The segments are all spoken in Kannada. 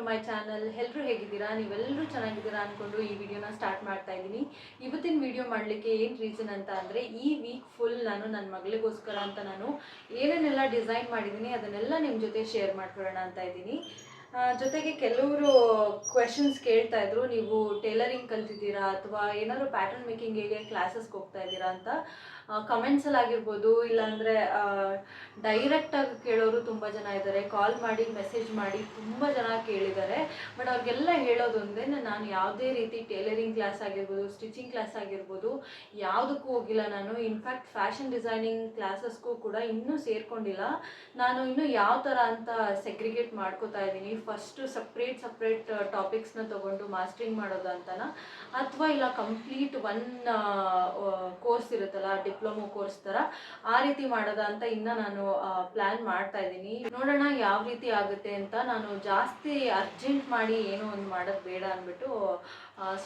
To my channel. ಎಲ್ಲರೂ ಹೇಗಿದ್ದೀರಾ? ನೀವೆಲ್ಲರೂ ಚೆನ್ನಾಗಿದ್ದೀರಾ ಅಂದ್ಕೊಂಡು ಈ ವಿಡಿಯೋನ ಸ್ಟಾರ್ಟ್ ಮಾಡ್ತಾ ಇದ್ದೀನಿ. ಇವತ್ತಿನ ವಿಡಿಯೋ ಮಾಡಲಿಕ್ಕೆ ಏನು ರೀಸನ್ ಅಂತ ಅಂದರೆ, ಈ ವೀಕ್ ಫುಲ್ ನಾನು ನನ್ನ ಮಗಳಿಗೋಸ್ಕರ ಅಂತ ನಾನು ಏನೇನೆಲ್ಲ ಡಿಸೈನ್ ಮಾಡಿದ್ದೀನಿ ಅದನ್ನೆಲ್ಲ ನಿಮ್ಮ ಜೊತೆ ಶೇರ್ ಮಾಡ್ಕೊಳ್ಳೋಣ ಅಂತ ಇದ್ದೀನಿ. ಜೊತೆಗೆ ಕೆಲವರು ಕ್ವೆಶನ್ಸ್ ಕೇಳ್ತಾ ಇದ್ರು, ನೀವು ಟೇಲರಿಂಗ್ ಕಲ್ತಿದ್ದೀರಾ ಅಥವಾ ಏನಾದರೂ ಪ್ಯಾಟರ್ನ್ ಮೇಕಿಂಗಿಗೆ ಕ್ಲಾಸಸ್ಗೆ ಹೋಗ್ತಾ ಇದ್ದೀರಾ ಅಂತ. ಕಮೆಂಟ್ಸಲ್ಲಿ ಆಗಿರ್ಬೋದು, ಇಲ್ಲಾಂದರೆ ಡೈರೆಕ್ಟಾಗಿ ಕೇಳೋರು ತುಂಬ ಜನ ಇದ್ದಾರೆ, ಕಾಲ್ ಮಾಡಿ ಮೆಸೇಜ್ ಮಾಡಿ ತುಂಬ ಜನ ಕೇಳಿದ್ದಾರೆ. ಬಟ್ ಅವ್ರಿಗೆಲ್ಲ ಹೇಳೋದೊಂದೇ, ನಾನು ಯಾವುದೇ ರೀತಿ ಟೇಲರಿಂಗ್ ಕ್ಲಾಸ್ ಆಗಿರ್ಬೋದು, ಸ್ಟಿಚಿಂಗ್ ಕ್ಲಾಸ್ ಆಗಿರ್ಬೋದು ಯಾವುದಕ್ಕೂ ಹೋಗಿಲ್ಲ. ನಾನು ಇನ್ಫ್ಯಾಕ್ಟ್ ಫ್ಯಾಷನ್ ಡಿಸೈನಿಂಗ್ ಕ್ಲಾಸಸ್ಗೂ ಕೂಡ ಇನ್ನೂ ಸೇರ್ಕೊಂಡಿಲ್ಲ. ನಾನು ಇನ್ನೂ ಯಾವ ಥರ ಅಂತ ಸೆಗ್ರಿಗೇಟ್ ಮಾಡ್ಕೋತಾ ಇದ್ದೀನಿ. ಫಸ್ಟು ಸಪ್ರೇಟ್ ಟಾಪಿಕ್ಸ್ನ ತೊಗೊಂಡು ಮಾಸ್ಟ್ರಿಂಗ್ ಮಾಡೋದು ಅಂತನಾ, ಅಥವಾ ಇಲ್ಲ ಕಂಪ್ಲೀಟ್ ಒನ್ ಕೋರ್ಸ್ ಇರುತ್ತಲ್ಲ ಡಿಪ್ಲೊಮೊ ಕೋರ್ಸ್ ಥರ ಆ ರೀತಿ ಮಾಡೋದ ಅಂತ ಇನ್ನು ನಾನು ಪ್ಲ್ಯಾನ್ ಮಾಡ್ತಾ ಇದ್ದೀನಿ. ನೋಡೋಣ ಯಾವ ರೀತಿ ಆಗುತ್ತೆ ಅಂತ. ನಾನು ಜಾಸ್ತಿ ಅರ್ಜೆಂಟ್ ಮಾಡಿ ಏನೋ ಒಂದು ಮಾಡೋದು ಬೇಡ ಅಂದ್ಬಿಟ್ಟು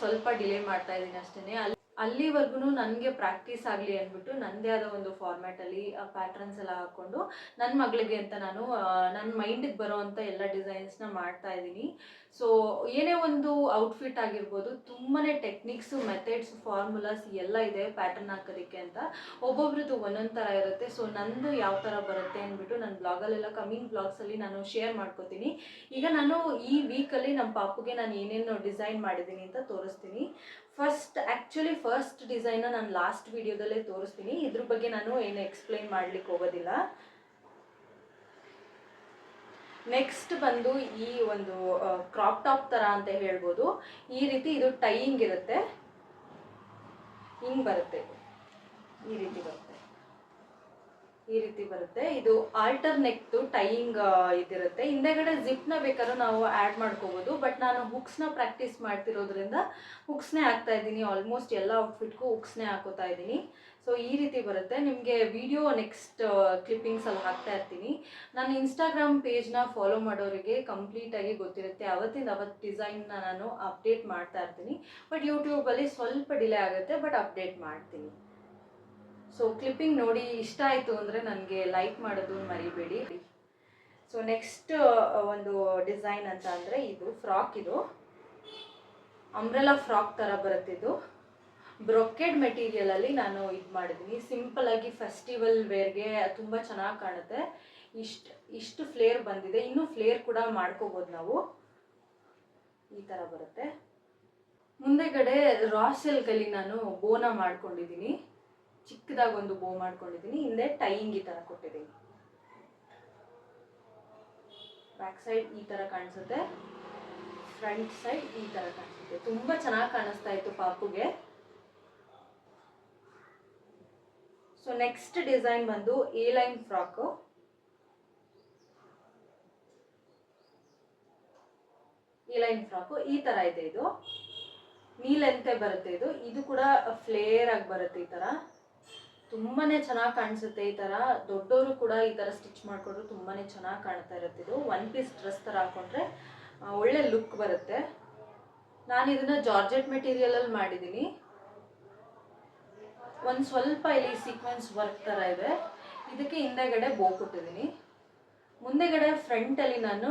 ಸ್ವಲ್ಪ ಡಿಲೇ ಮಾಡ್ತಾ ಇದ್ದೀನಿ ಅಷ್ಟೇ. ಅಲ್ಲಿವರೆಗೂ ನನಗೆ ಪ್ರಾಕ್ಟೀಸ್ ಆಗಲಿ ಅಂದ್ಬಿಟ್ಟು ನನ್ನದೇ ಆದ ಒಂದು ಫಾರ್ಮ್ಯಾಟಲ್ಲಿ ಪ್ಯಾಟ್ರನ್ಸ್ ಎಲ್ಲ ಹಾಕ್ಕೊಂಡು ನನ್ನ ಮಗಳಿಗೆ ಅಂತ ನಾನು ನನ್ನ ಮೈಂಡಿಗೆ ಬರೋ ಅಂಥ ಎಲ್ಲ ಡಿಸೈನ್ಸ್ನ ಮಾಡ್ತಾ ಇದ್ದೀನಿ. ಸೊ ಏನೇ ಒಂದು ಔಟ್ಫಿಟ್ ಆಗಿರ್ಬೋದು, ತುಂಬಾ ಟೆಕ್ನಿಕ್ಸು, ಮೆಥಡ್ಸ್, ಫಾರ್ಮುಲಾಸ್ ಎಲ್ಲ ಇದೆ ಪ್ಯಾಟರ್ನ್ ಹಾಕೋದಕ್ಕೆ ಅಂತ. ಒಬ್ಬೊಬ್ರದ್ದು ಒಂದೊಂದು ಥರ ಇರುತ್ತೆ. ಸೊ ನಂದು ಯಾವ ಥರ ಬರುತ್ತೆ ಅಂದ್ಬಿಟ್ಟು ನನ್ನ ಬ್ಲಾಗಲ್ಲೆಲ್ಲ ಕಮಿಂಗ್ ಬ್ಲಾಗ್ಸಲ್ಲಿ ನಾನು ಶೇರ್ ಮಾಡ್ಕೋತೀನಿ. ಈಗ ನಾನು ಈ ವೀಕಲ್ಲಿ ನಮ್ಮ ಪಾಪುಗೆ ನಾನು ಏನೇನು ಡಿಸೈನ್ ಮಾಡಿದ್ದೀನಿ ಅಂತ ತೋರಿಸ್ತೀನಿ. ಫಸ್ಟ್ ಡಿಸೈನ್ನ ನಾನು ಲಾಸ್ಟ್ ವಿಡಿಯೋದಲ್ಲೇ ತೋರಿಸ್ತೀನಿ. ಇದ್ರ ಬಗ್ಗೆ ನಾನು ಏನು ಎಕ್ಸ್ಪ್ಲೈನ್ ಮಾಡ್ಲಿಕ್ಕೆ ಹೋಗೋದಿಲ್ಲ. ನೆಕ್ಸ್ಟ್ ಬಂದು ಈ ಒಂದು ಕ್ರಾಪ್ ಟಾಪ್ ಥರ ಅಂತ ಹೇಳ್ಬೋದು. ಈ ರೀತಿ ಇದು ಟೈಯಿಂಗ್ ಇರುತ್ತೆ, ಹಿಂಗೆ ಬರುತ್ತೆ, ಈ ರೀತಿ ಬರುತ್ತೆ. ಇದು ಆಲ್ಟರ್ ನೆಕ್ದು ಟೈಯಿಂಗ್ ಇದಿರುತ್ತೆ. ಹಿಂದೆಗಡೆ ಜಿಪ್ನ ಬೇಕಾದ್ರೂ ನಾವು ಆ್ಯಡ್ ಮಾಡ್ಕೋಬೋದು. ಬಟ್ ನಾನು ಹುಕ್ಸ್ನ ಪ್ರಾಕ್ಟೀಸ್ ಮಾಡ್ತಿರೋದ್ರಿಂದ ಹುಕ್ಸ್ನೇ ಹಾಕ್ತಾ ಇದ್ದೀನಿ. ಆಲ್ಮೋಸ್ಟ್ ಎಲ್ಲ ಔಟ್ಫಿಟ್ಗೂ ಹುಕ್ಸ್ನೇ ಹಾಕೋತಾ ಇದ್ದೀನಿ. ಸೊ ಈ ರೀತಿ ಬರುತ್ತೆ. ನಿಮಗೆ ವಿಡಿಯೋ ನೆಕ್ಸ್ಟ್ ಕ್ಲಿಪ್ಪಿಂಗ್ಸಲ್ಲಿ ಹಾಕ್ತಾ ಇರ್ತೀನಿ. ನಾನು ಇನ್ಸ್ಟಾಗ್ರಾಮ್ ಪೇಜ್ನ ಫಾಲೋ ಮಾಡೋರಿಗೆ ಕಂಪ್ಲೀಟಾಗಿ ಗೊತ್ತಿರುತ್ತೆ, ಅವತ್ತಿಂದ ಅವತ್ತು ಡಿಸೈನ್ನ ನಾನು ಅಪ್ಡೇಟ್ ಮಾಡ್ತಾ ಇರ್ತೀನಿ. ಬಟ್ ಯೂಟ್ಯೂಬಲ್ಲಿ ಸ್ವಲ್ಪ ಡಿಲೇ ಆಗುತ್ತೆ, ಬಟ್ ಅಪ್ಡೇಟ್ ಮಾಡ್ತೀನಿ. ಸೊ ಕ್ಲಿಪ್ಪಿಂಗ್ ನೋಡಿ ಇಷ್ಟ ಆಯಿತು ಅಂದರೆ ನನಗೆ ಲೈಕ್ ಮಾಡೋದು ಮರಿಬೇಡಿ. ಸೊ ನೆಕ್ಸ್ಟ್ ಒಂದು ಡಿಸೈನ್ ಅಂತ ಅಂದರೆ ಇದು ಫ್ರಾಕ್. ಇದು ಅಂಬ್ರೆಲಾ ಫ್ರಾಕ್ ಥರ ಬರುತ್ತಿದ್ದು ಬ್ರೊಕೆಡ್ ಮೆಟೀರಿಯಲಲ್ಲಿ ನಾನು ಇದು ಮಾಡಿದ್ದೀನಿ. ಸಿಂಪಲ್ಲಾಗಿ ಫೆಸ್ಟಿವಲ್ ವೇರ್ಗೆ ತುಂಬ ಚೆನ್ನಾಗಿ ಕಾಣುತ್ತೆ. ಇಷ್ಟು ಫ್ಲೇರ್ ಬಂದಿದೆ. ಇನ್ನೂ ಫ್ಲೇರ್ ಕೂಡ ಮಾಡ್ಕೋಬೋದು ನಾವು. ಈ ಥರ ಬರುತ್ತೆ. ಮುಂದೆಗಡೆ ರಾ ಸಿಲ್ಕಲ್ಲಿ ನಾನು ಬೋನ ಮಾಡ್ಕೊಂಡಿದ್ದೀನಿ. ಚಿಕ್ಕದಾಗಿ ಒಂದು ಬೋ ಮಾಡ್ಕೊಂಡಿದ್ದೀನಿ. ಹಿಂದೆ ಟೈಯಿಂಗ್ ಈ ಥರ ಕೊಟ್ಟಿದ್ದೀನಿ. ಬ್ಯಾಕ್ ಸೈಡ್ ಈ ಥರ ಕಾಣಿಸುತ್ತೆ, ಫ್ರಂಟ್ ಸೈಡ್ ಈ ಥರ ಕಾಣಿಸುತ್ತೆ. ತುಂಬ ಚೆನ್ನಾಗಿ ಕಾಣಿಸ್ತಾ ಇತ್ತು ಪಾಪುಗೆ. ಸೊ ನೆಕ್ಸ್ಟ್ ಡಿಸೈನ್ ಬಂದು ಎ ಲೈನ್ ಫ್ರಾಕು. ಈ ಥರ ಇದೆ. ಇದು ನೀ ಲೆಂತೆ ಬರುತ್ತೆ. ಇದು ಕೂಡ ಫ್ಲೇರ್ ಆಗಿ ಬರುತ್ತೆ. ಈ ಥರ ತುಂಬಾ ಚೆನ್ನಾಗಿ ಕಾಣಿಸುತ್ತೆ. ಈ ಥರ ದೊಡ್ಡವರು ಕೂಡ ಈ ಥರ ಸ್ಟಿಚ್ ಮಾಡಿಕೊಂಡ್ರು ತುಂಬಾ ಚೆನ್ನಾಗಿ ಕಾಣ್ತಾ ಇರುತ್ತೆ. ಇದು ಒನ್ ಪೀಸ್ ಡ್ರೆಸ್ ಥರ ಹಾಕೊಂಡ್ರೆ ಒಳ್ಳೆ ಲುಕ್ ಬರುತ್ತೆ. ನಾನು ಇದನ್ನು ಜಾರ್ಜೆಟ್ ಮೆಟೀರಿಯಲಲ್ಲಿ ಮಾಡಿದ್ದೀನಿ. ಒಂದು ಸ್ವಲ್ಪ ಇಲ್ಲಿ ಸೀಕ್ವೆನ್ಸ್ ವರ್ಕ್ ಥರ ಇದೆ. ಇದಕ್ಕೆ ಹಿಂದೆಗಡೆ ಬೋ ಕೊಟ್ಟಿದ್ದೀನಿ. ಮುಂದೆಗಡೆ ಫ್ರಂಟಲ್ಲಿ ನಾನು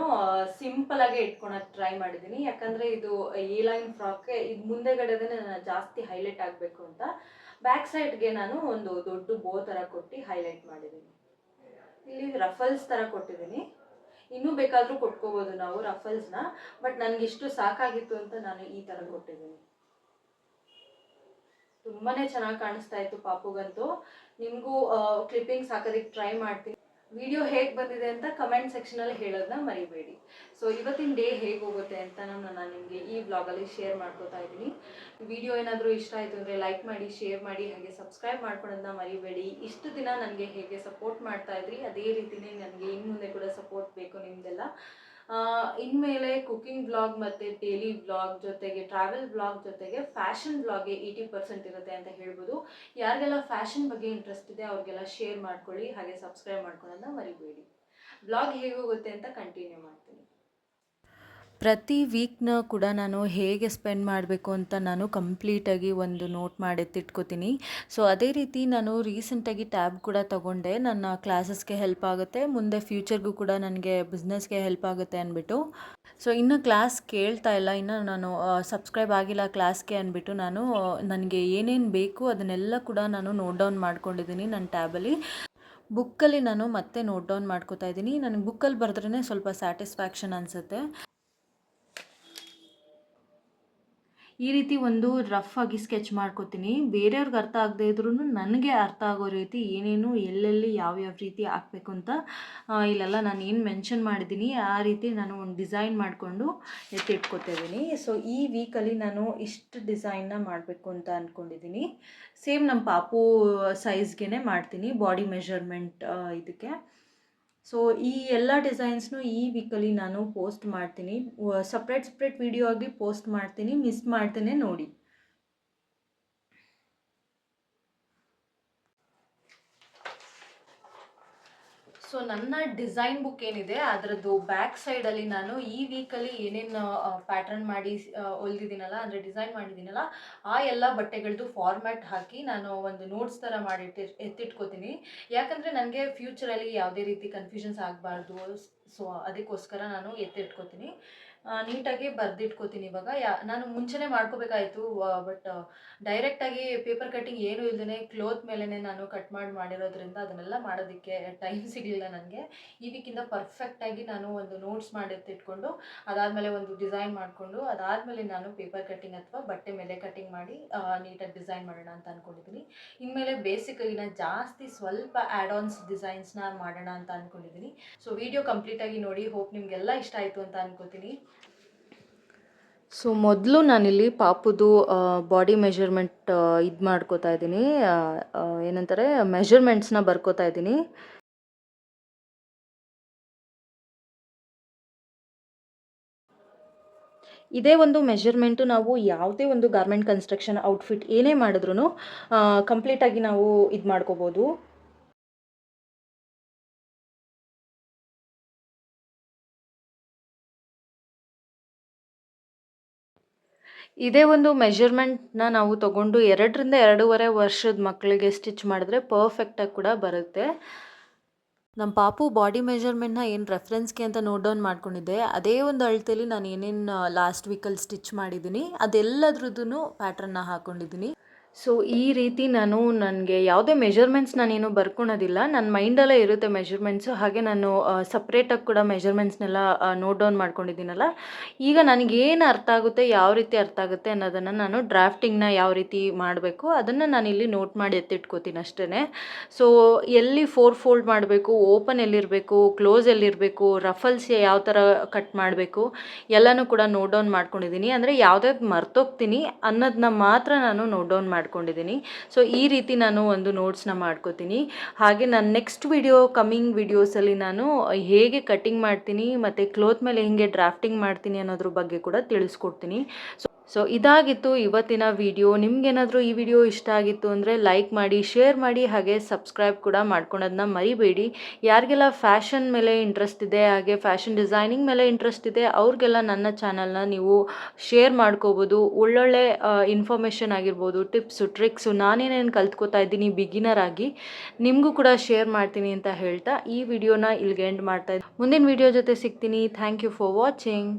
ಸಿಂಪಲಾಗೆ ಇಟ್ಕೊಳಕ್ಕೆ ಟ್ರೈ ಮಾಡಿದ್ದೀನಿ. ಯಾಕಂದರೆ ಇದು ಎ ಲೈನ್ ಫ್ರಾಕ್ಗೆ ಇದು ಮುಂದೆಗಡೆದೇ ನಾನು ಜಾಸ್ತಿ ಹೈಲೈಟ್ ಆಗಬೇಕು ಅಂತ. ಬ್ಯಾಕ್ ಸೈಡ್ಗೆ ನಾನು ಒಂದು ದೊಡ್ಡ ಬೋ ಥರ ಕೊಟ್ಟು ಹೈಲೈಟ್ ಮಾಡಿದ್ದೀನಿ. ಇಲ್ಲಿ ರಫಲ್ಸ್ ಥರ ಕೊಟ್ಟಿದ್ದೀನಿ. ಇನ್ನೂ ಬೇಕಾದರೂ ಕೊಟ್ಕೋಬೋದು ನಾವು ರಫಲ್ಸ್ನ. ಬಟ್ ನನಗಿಷ್ಟು ಸಾಕಾಗಿತ್ತು ಅಂತ ನಾನು ಈ ಥರ ಕೊಟ್ಟಿದ್ದೀನಿ. ತುಂಬಾ ಚೆನ್ನಾಗಿ ಕಾಣಿಸ್ತಾ ಇತ್ತು ಪಾಪುಗಂತೂ. ನಿಮಗೂ ಕ್ಲಿಪ್ಪಿಂಗ್ಸ್ ಹಾಕೋದಕ್ಕೆ ಟ್ರೈ ಮಾಡ್ತೀನಿ. ವಿಡಿಯೋ ಹೇಗೆ ಬಂದಿದೆ ಅಂತ ಕಮೆಂಟ್ ಸೆಕ್ಷನಲ್ಲಿ ಹೇಳೋದನ್ನ ಮರಿಬೇಡಿ. ಸೊ ಇವತ್ತಿನ ಡೇ ಹೇಗೆ ಹೋಗುತ್ತೆ ಅಂತ ನಾನು ನಿಮಗೆ ಈ ವ್ಲಾಗಲ್ಲಿ ಶೇರ್ ಮಾಡ್ಕೋತಾ ಇದ್ದೀನಿ. ವಿಡಿಯೋ ಏನಾದರೂ ಇಷ್ಟ ಆಯಿತು ಅಂದರೆ ಲೈಕ್ ಮಾಡಿ, ಶೇರ್ ಮಾಡಿ, ಹಾಗೆ ಸಬ್ಸ್ಕ್ರೈಬ್ ಮಾಡ್ಕೊಳ್ಳೋದನ್ನ ಮರಿಬೇಡಿ. ಇಷ್ಟು ದಿನ ನನಗೆ ಹೇಗೆ ಸಪೋರ್ಟ್ ಮಾಡ್ತಾ ಇದ್ರಿ ಅದೇ ರೀತಿಯೇ ನನಗೆ ಇನ್ನು ಮುಂದೆ ಕೂಡ ಸಪೋರ್ಟ್ ಬೇಕು ನಿಮ್ಮದೆಲ್ಲ. ಇನ್ಮೇಲೆ ಕುಕಿಂಗ್ ವ್ಲಾಗ್ ಮತ್ತು ಡೈಲಿ ವ್ಲಾಗ್ ಜೊತೆಗೆ ಟ್ರಾವೆಲ್ ವ್ಲಾಗ್ ಜೊತೆಗೆ ಫ್ಯಾಷನ್ ವ್ಲಾಗ್ಗೆ 80% ಇರುತ್ತೆ ಅಂತ ಹೇಳ್ಬೋದು. ಯಾರಿಗೆಲ್ಲ ಫ್ಯಾಷನ್ ಬಗ್ಗೆ ಇಂಟ್ರೆಸ್ಟ್ ಇದೆ ಅವ್ರಿಗೆಲ್ಲ ಶೇರ್ ಮಾಡ್ಕೊಳ್ಳಿ, ಹಾಗೆ ಸಬ್ಸ್ಕ್ರೈಬ್ ಮಾಡ್ಕೊಳ್ಳೋದನ್ನ ಮರಿಬೇಡಿ. ವ್ಲಾಗ್ ಹೇಗೆ ಹೋಗುತ್ತೆ ಅಂತ ಕಂಟಿನ್ಯೂ ಮಾಡ್ತೀನಿ. ಪ್ರತಿ ವೀಕ್ನ ಕೂಡ ನಾನು ಹೇಗೆ ಸ್ಪೆಂಡ್ ಮಾಡಬೇಕು ಅಂತ ನಾನು ಕಂಪ್ಲೀಟಾಗಿ ಒಂದು ನೋಟ್ ಎತ್ತಿಟ್ಕೋತೀನಿ. ಸೊ ಅದೇ ರೀತಿ ನಾನು ರೀಸೆಂಟಾಗಿ ಟ್ಯಾಬ್ ಕೂಡ ತೊಗೊಂಡೆ. ನನ್ನ ಕ್ಲಾಸಸ್ಗೆ ಹೆಲ್ಪ್ ಆಗುತ್ತೆ, ಮುಂದೆ ಫ್ಯೂಚರ್ಗೂ ಕೂಡ ನನಗೆ ಬಿಸ್ನೆಸ್ಗೆ ಹೆಲ್ಪ್ ಆಗುತ್ತೆ ಅಂದ್ಬಿಟ್ಟು. ಸೊ ಇನ್ನು ಕ್ಲಾಸ್ ಕೇಳ್ತಾ ಇಲ್ಲ, ಇನ್ನು ನಾನು ಸಬ್ಸ್ಕ್ರೈಬ್ ಆಗಿಲ್ಲ ಕ್ಲಾಸ್ಗೆ ಅಂದ್ಬಿಟ್ಟು ನಾನು ನನಗೆ ಏನೇನು ಬೇಕು ಅದನ್ನೆಲ್ಲ ಕೂಡ ನಾನು ನೋಟ್ ಡೌನ್ ಮಾಡ್ಕೊಂಡಿದ್ದೀನಿ ನನ್ನ ಟ್ಯಾಬಲ್ಲಿ. ಬುಕ್ಕಲ್ಲಿ ನಾನು ಮತ್ತೆ ನೋಟ್ ಡೌನ್ ಮಾಡ್ಕೋತಾ ಇದ್ದೀನಿ. ನನಗೆ ಬುಕ್ಕಲ್ಲಿ ಬರೆದ್ರೇ ಸ್ವಲ್ಪ ಸ್ಯಾಟಿಸ್ಫ್ಯಾಕ್ಷನ್ ಅನಿಸುತ್ತೆ. ಈ ರೀತಿ ಒಂದು ರಫ್ ಆಗಿ ಸ್ಕೆಚ್ ಮಾಡ್ಕೋತೀನಿ. ಬೇರೆಯವ್ರಿಗೆ ಅರ್ಥ ಆಗದೆ ಇದ್ರೂ ನನಗೆ ಅರ್ಥ ಆಗೋ ರೀತಿ ಏನೇನು ಎಲ್ಲೆಲ್ಲಿ ಯಾವ್ಯಾವ ರೀತಿ ಹಾಕಬೇಕು ಅಂತ ಇಲ್ಲೆಲ್ಲ ನಾನು ಏನು ಮೆನ್ಷನ್ ಮಾಡಿದ್ದೀನಿ ಆ ರೀತಿ ನಾನು ಒಂದು ಡಿಸೈನ್ ಮಾಡಿಕೊಂಡು ಎತ್ತಿಟ್ಕೊತಿದ್ದೀನಿ. ಸೊ ಈ ವೀಕಲ್ಲಿ ನಾನು ಇಷ್ಟು ಡಿಸೈನ್ನ ಮಾಡಬೇಕು ಅಂತ ಅಂದ್ಕೊಂಡಿದ್ದೀನಿ. ಸೇಮ್ ನಮ್ಮ ಪಾಪು ಸೈಜ್ಗೆ ಮಾಡ್ತೀನಿ, ಬಾಡಿ ಮೆಷರ್ಮೆಂಟ್ ಇದಕ್ಕೆ. ಸೊ ಈ ಎಲ್ಲ ಡಿಸೈನ್ಸ್ನು ಈ ವೀಕಲ್ಲಿ ನಾನು ಪೋಸ್ಟ್ ಮಾಡ್ತೀನಿ. ಸಪ್ರೇಟ್ ವಿಡಿಯೋ ಆಗಿ ಪೋಸ್ಟ್ ಮಾಡ್ತೀನಿ, ಮಿಸ್ ಮಾಡ್ತೇನೆ ನೋಡಿ. ಸೊ ನನ್ನ ಡಿಸೈನ್ ಬುಕ್ ಏನಿದೆ ಅದರದ್ದು ಬ್ಯಾಕ್ ಸೈಡಲ್ಲಿ ನಾನು ಈ ವೀಕಲ್ಲಿ ಏನೇನು ಪ್ಯಾಟರ್ನ್ ಮಾಡಿ ಹೊಲ್ದಿದ್ದೀನಲ್ಲ, ಅಂದರೆ ಡಿಸೈನ್ ಮಾಡಿದ್ದೀನಲ್ಲ, ಆ ಎಲ್ಲ ಬಟ್ಟೆಗಳದ್ದು ಫಾರ್ಮ್ಯಾಟ್ ಹಾಕಿ ನಾನು ಒಂದು ನೋಟ್ಸ್ ಥರ ಮಾಡಿ ಎತ್ತಿಟ್ಕೋತೀನಿ. ಯಾಕಂದರೆ ನನಗೆ ಫ್ಯೂಚರಲ್ಲಿ ಯಾವುದೇ ರೀತಿ ಕನ್ಫ್ಯೂಷನ್ಸ್ ಆಗಬಾರ್ದು. ಸೊ ಅದಕ್ಕೋಸ್ಕರ ನಾನು ಎತ್ತಿಟ್ಕೋತೀನಿ, ನೀಟಾಗಿ ಬರೆದಿಟ್ಕೋತೀನಿ. ಇವಾಗ ನಾನು ಮುಂಚೆನೇ ಮಾಡ್ಕೋಬೇಕಾಯಿತು, ಬಟ್ ಡೈರೆಕ್ಟಾಗಿ ಪೇಪರ್ ಕಟ್ಟಿಂಗ್ ಏನೂ ಇಲ್ಲದೇ ಕ್ಲೋತ್ ಮೇಲೇ ನಾನು ಕಟ್ ಮಾಡಿರೋದ್ರಿಂದ ಅದನ್ನೆಲ್ಲ ಮಾಡೋದಕ್ಕೆ ಟೈಮ್ ಸಿಗಲಿಲ್ಲ ನನಗೆ. ಈ ವೀಕಿಂದ ಪರ್ಫೆಕ್ಟಾಗಿ ನಾನು ಒಂದು ನೋಟ್ಸ್ ಮಾಡಿಟ್ಟಿಟ್ಕೊಂಡು ಅದಾದಮೇಲೆ ಒಂದು ಡಿಸೈನ್ ಮಾಡಿಕೊಂಡು ಅದಾದಮೇಲೆ ನಾನು ಪೇಪರ್ ಕಟ್ಟಿಂಗ್ ಅಥವಾ ಬಟ್ಟೆ ಮೇಲೆ ಕಟ್ಟಿಂಗ್ ಮಾಡಿ ನೀಟಾಗಿ ಡಿಸೈನ್ ಮಾಡೋಣ ಅಂತ ಅಂದ್ಕೊಂಡಿದ್ದೀನಿ. ಇನ್ಮೇಲೆ ಬೇಸಿಕಾಗಿ ನಾನು ಜಾಸ್ತಿ ಸ್ವಲ್ಪ ಆ್ಯಡ್ ಆನ್ಸ್ ಡಿಸೈನ್ಸ್ನ ಮಾಡೋಣ ಅಂತ ಅಂದ್ಕೊಂಡಿದ್ದೀನಿ. ಸೊ ವಿಡಿಯೋ ಕಂಪ್ಲೀಟಾಗಿ ನೋಡಿ, ಹೋಪ್ ನಿಮಗೆಲ್ಲ ಇಷ್ಟ ಆಯಿತು ಅಂತ ಅಂದ್ಕೋತೀನಿ. ಸೊ ಮೊದಲು ನಾನಿಲ್ಲಿ ಪಾಪುದು ಬಾಡಿ ಮೆಷರ್ಮೆಂಟ್ ಇದು ಮಾಡ್ಕೋತಾ ಇದ್ದೀನಿ, ಏನಂತಾರೆ ಮೆಷರ್ಮೆಂಟ್ಸ್ನ ಬರ್ಕೋತಾ ಇದ್ದೀನಿ. ಇದೇ ಒಂದು ಮೆಷರ್ಮೆಂಟು ನಾವು ಯಾವುದೇ ಒಂದು ಗಾರ್ಮೆಂಟ್ ಕನ್ಸ್ಟ್ರಕ್ಷನ್ ಔಟ್ಫಿಟ್ ಏನೇ ಮಾಡಿದ್ರೂ ಕಂಪ್ಲೀಟಾಗಿ ನಾವು ಇದು ಮಾಡ್ಕೋಬೋದು. ಇದೇ ಒಂದು ಮೆಷರ್ಮೆಂಟ್ನ ನಾವು ತೊಗೊಂಡು 2 ರಿಂದ 2.5 ವರ್ಷದ ಮಕ್ಕಳಿಗೆ ಸ್ಟಿಚ್ ಮಾಡಿದ್ರೆ ಪರ್ಫೆಕ್ಟಾಗಿ ಕೂಡ ಬರುತ್ತೆ. ನಮ್ಮ ಪಾಪು ಬಾಡಿ ಮೆಷರ್ಮೆಂಟ್ನ ಏನು ರೆಫರೆನ್ಸ್ಗೆ ಅಂತ ನೋಟ್ ಡೌನ್ ಮಾಡ್ಕೊಂಡಿದ್ದೆ, ಅದೇ ಒಂದು ಅಳತೆಯಲ್ಲಿ ನಾನು ಏನೇನು ಲಾಸ್ಟ್ ವೀಕಲ್ಲಿ ಸ್ಟಿಚ್ ಮಾಡಿದ್ದೀನಿ ಅದೆಲ್ಲದ್ರದ್ದು ಪ್ಯಾಟ್ರನ್ನ ಹಾಕ್ಕೊಂಡಿದ್ದೀನಿ. ಸೊ ಈ ರೀತಿ ನಾನು ನನಗೆ ಯಾವುದೇ ಮೆಷರ್ಮೆಂಟ್ಸ್ ನಾನೇನು ಬರ್ಕೊಳೋದಿಲ್ಲ, ನನ್ನ ಮೈಂಡಲ್ಲೇ ಇರುತ್ತೆ ಮೆಷರ್ಮೆಂಟ್ಸು. ಹಾಗೆ ನಾನು ಸಪ್ರೇಟಾಗಿ ಕೂಡ ಮೆಷರ್ಮೆಂಟ್ಸ್ನೆಲ್ಲ ನೋಟ್ ಡೌನ್ ಮಾಡ್ಕೊಂಡಿದ್ದೀನಲ್ಲ, ಈಗ ನನಗೇನು ಅರ್ಥ ಆಗುತ್ತೆ, ಯಾವ ರೀತಿ ಅರ್ಥ ಆಗುತ್ತೆ ಅನ್ನೋದನ್ನು ನಾನು ಡ್ರಾಫ್ಟಿಂಗ್ನ ಯಾವ ರೀತಿ ಮಾಡಬೇಕು ಅದನ್ನು ನಾನಿಲ್ಲಿ ನೋಟ್ ಮಾಡಿ ಎತ್ತಿಟ್ಕೋತೀನಿ ಅಷ್ಟೇ. ಸೊ ಎಲ್ಲಿ 4 ಫೋಲ್ಡ್ ಮಾಡಬೇಕು, ಓಪನ್ ಎಲ್ಲಿರಬೇಕು, ಕ್ಲೋಸ್ ಎಲ್ಲಿರಬೇಕು, ರಫಲ್ಸ್ ಯಾವ ಥರ ಕಟ್ ಮಾಡಬೇಕು ಎಲ್ಲನೂ ಕೂಡ ನೋಟ್ ಡೌನ್ ಮಾಡ್ಕೊಂಡಿದ್ದೀನಿ. ಅಂದರೆ ಯಾವುದ್ಯಾವ್ದು ಮರ್ತೋಗ್ತೀನಿ ಅನ್ನೋದನ್ನ ಮಾತ್ರ ನಾನು ನೋಟ್ ಡೌನ್ ಮಾಡ್ಕೊಂಡಿದ್ದೀನಿ. ಸೊ ಈ ರೀತಿ ನಾನು ಒಂದು ನೋಟ್ಸ್ನ ಮಾಡ್ಕೋತೀನಿ. ಹಾಗೆ ನಾನು ನೆಕ್ಸ್ಟ್ ಕಮಿಂಗ್ ವಿಡಿಯೋಸಲ್ಲಿ ನಾನು ಹೇಗೆ ಕಟ್ಟಿಂಗ್ ಮಾಡ್ತೀನಿ ಮತ್ತು ಕ್ಲೋತ್ ಮೇಲೆ ಹೇಗೆ ಡ್ರಾಫ್ಟಿಂಗ್ ಮಾಡ್ತೀನಿ ಅನ್ನೋದ್ರ ಬಗ್ಗೆ ಕೂಡ ತಿಳಿಸ್ಕೊಡ್ತೀನಿ. ಸೊ ಇದಾಗಿತ್ತು ಇವತ್ತಿನ ವಿಡಿಯೋ. ನಿಮ್ಗೇನಾದರೂ ಈ ವಿಡಿಯೋ ಇಷ್ಟ ಆಗಿತ್ತು ಅಂದರೆ ಲೈಕ್ ಮಾಡಿ, ಶೇರ್ ಮಾಡಿ, ಹಾಗೆ ಸಬ್ಸ್ಕ್ರೈಬ್ ಕೂಡ ಮಾಡ್ಕೊಳೋದನ್ನ ಮರಿಬೇಡಿ. ಯಾರಿಗೆಲ್ಲ ಫ್ಯಾಷನ್ ಮೇಲೆ ಇಂಟ್ರೆಸ್ಟ್ ಇದೆ, ಹಾಗೆ ಫ್ಯಾಷನ್ ಡಿಸೈನಿಂಗ್ ಮೇಲೆ ಇಂಟ್ರೆಸ್ಟ್ ಇದೆ, ಅವ್ರಿಗೆಲ್ಲ ನನ್ನ ಚಾನಲ್ನ ನೀವು ಶೇರ್ ಮಾಡ್ಕೋಬೋದು. ಒಳ್ಳೊಳ್ಳೆ ಇನ್ಫಾರ್ಮೇಷನ್ ಆಗಿರ್ಬೋದು, ಟಿಪ್ಸು ಟ್ರಿಕ್ಸು, ನಾನೇನೇನು ಕಲ್ತ್ಕೋತಾ ಇದ್ದೀನಿ ಬಿಗಿನರ್ ಆಗಿ ನಿಮಗೂ ಕೂಡ ಶೇರ್ ಮಾಡ್ತೀನಿ ಅಂತ ಹೇಳ್ತಾ ಈ ವಿಡಿಯೋನ ಇಲ್ಲಿಗೆ ಎಂಡ್ ಮಾಡ್ತಾ ಇದ್ದೀನಿ. ಮುಂದಿನ ವಿಡಿಯೋ ಜೊತೆ ಸಿಗ್ತೀನಿ. Thank you for watching.